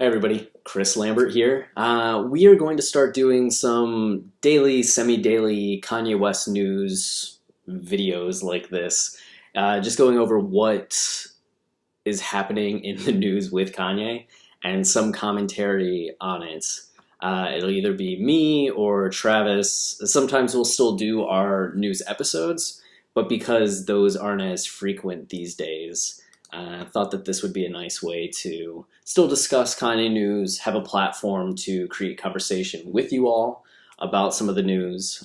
Hey everybody, Chris Lambert here. We are going to start doing some daily, semi-daily Kanye West news videos like this. Just going over what is happening in the news with Kanye and some commentary on it. It'll either be me or Travis. Sometimes we'll still do our news episodes, but because those aren't as frequent these days, I thought that this would be a nice way to still discuss Kanye news, have a platform to create conversation with you all about some of the news,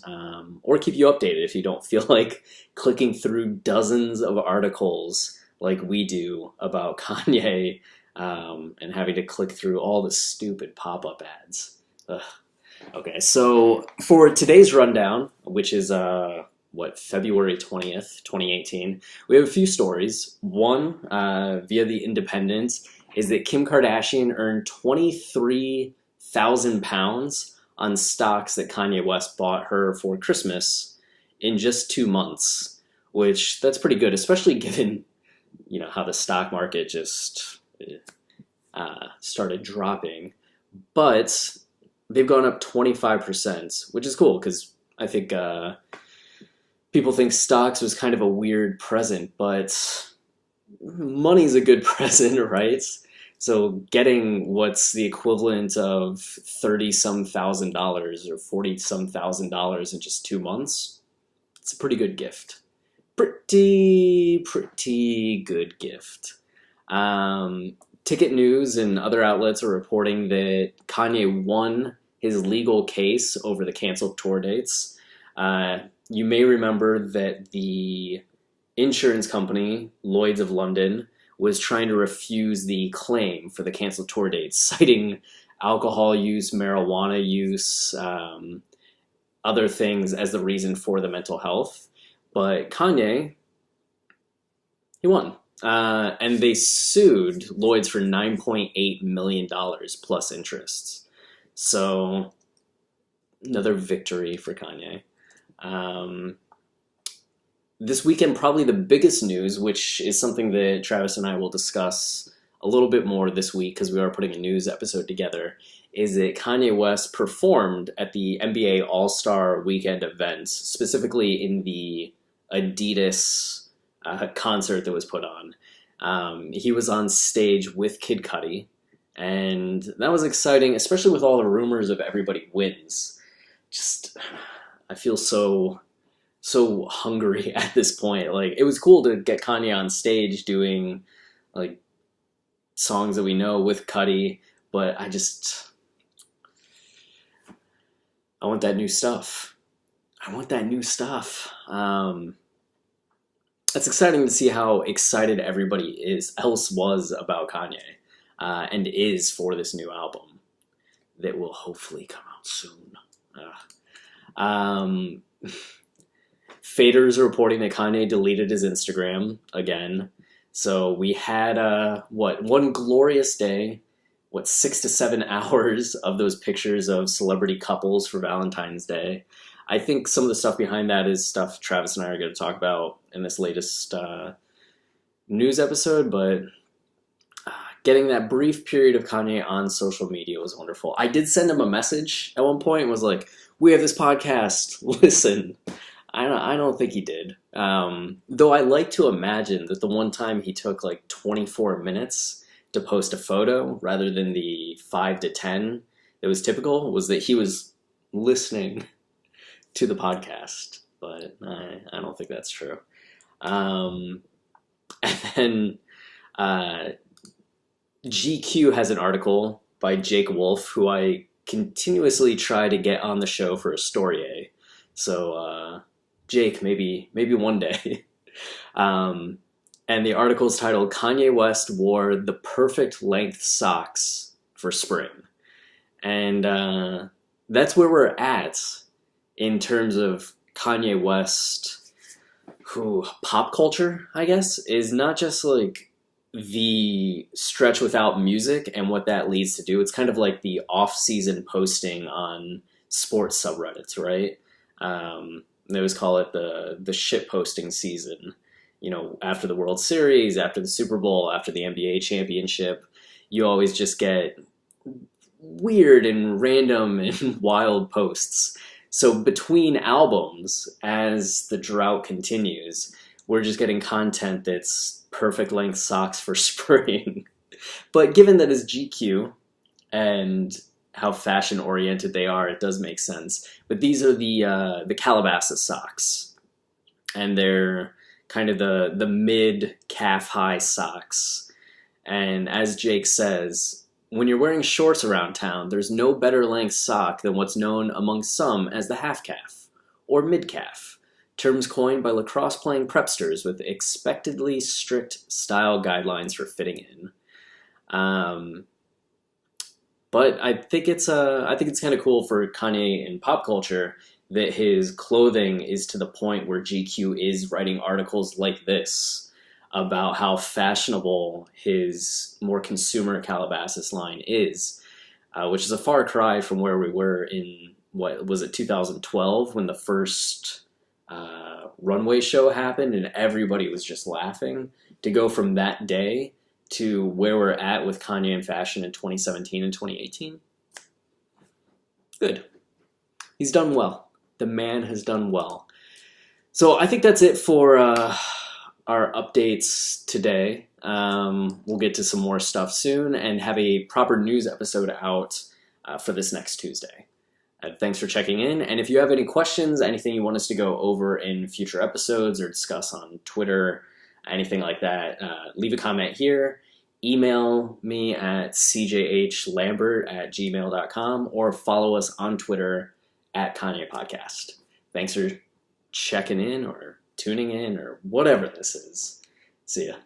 or keep you updated if you don't feel like clicking through dozens of articles like we do about Kanye, and having to click through all the stupid pop-up ads. Ugh. Okay, so for today's rundown, which is February 20th, 2018, we have a few stories. One, via The Independent, is that Kim Kardashian earned £23,000 on stocks that Kanye West bought her for Christmas in just 2 months, which that's pretty good, especially given, how the stock market just started dropping. But they've gone up 25%, which is cool because I think people think stocks was kind of a weird present, but money's a good present, right? So getting what's the equivalent of 30 some thousand dollars or 40 some thousand dollars in just 2 months, it's a pretty good gift. Pretty good gift. Ticket News and other outlets are reporting that Kanye won his legal case over the canceled tour dates. You may remember that the insurance company, Lloyd's of London, was trying to refuse the claim for the canceled tour dates, citing alcohol use, marijuana use, other things as the reason for the mental health. But Kanye, he won. And they sued Lloyd's for $9.8 million plus interests. So, another victory for Kanye. This weekend, probably the biggest news, which is something that Travis and I will discuss a little bit more this week because we are putting a news episode together, is that Kanye West performed at the NBA All-Star Weekend event, specifically in the Adidas concert that was put on. He was on stage with Kid Cudi, and that was exciting, especially with all the rumors of everybody wins. Just, I feel so hungry at this point. Like, it was cool to get Kanye on stage doing like songs that we know with Cudi, but I want that new stuff. It's exciting to see how excited everybody else was about Kanye, and is for this new album that will hopefully come out soon. Faders are reporting that Kanye deleted his Instagram again. So we had one glorious day, 6 to 7 hours of those pictures of celebrity couples for Valentine's Day. I think some of the stuff behind that is stuff Travis and I are going to talk about in this latest news episode, but getting that brief period of Kanye on social media was wonderful. I did send him a message at one point and was like, "We have this podcast, listen." I don't think he did. Though I like to imagine that the one time he took like 24 minutes to post a photo rather than the 5 to 10 that was typical was that he was listening to the podcast. But I don't think that's true. And then GQ has an article by Jake Wolf, who I continuously try to get on the show for a story. So, Jake, maybe one day. And the article is titled, "Kanye West wore the perfect length socks for spring." And that's where we're at in terms of Kanye West, who pop culture, I guess, is not just like the stretch without music and what that leads to do. It's kind of like the off-season posting on sports subreddits, right? They always call it the shit posting season. After the World Series, after the Super Bowl, after the NBA championship, you always just get weird and random and wild posts. So between albums, as the drought continues, we're just getting content that's perfect length socks for spring. But given that it's GQ and how fashion oriented they are, it does make sense. But these are the Calabasas socks, and they're kind of the mid calf high socks. And as Jake says, when you're wearing shorts around town, there's no better length sock than what's known among some as the half calf or mid calf, terms coined by lacrosse playing prepsters with expectedly strict style guidelines for fitting in. But I think it's kind of cool for Kanye in pop culture that his clothing is to the point where GQ is writing articles like this about how fashionable his more consumer Calabasas line is, which is a far cry from where we were in, what was it, 2012, when the first runway show happened and everybody was just laughing, to go from that day to where we're at with Kanye in fashion in 2017 and 2018. Good. He's done well. The man has done well. So I think that's it for our updates today. We'll get to some more stuff soon and have a proper news episode out for this next Tuesday. Thanks for checking in. And if you have any questions, anything you want us to go over in future episodes or discuss on Twitter, anything like that, leave a comment here. Email me at cjhlambert@gmail.com or follow us on Twitter at Kanye Podcast. Thanks for checking in or tuning in or whatever this is. See ya.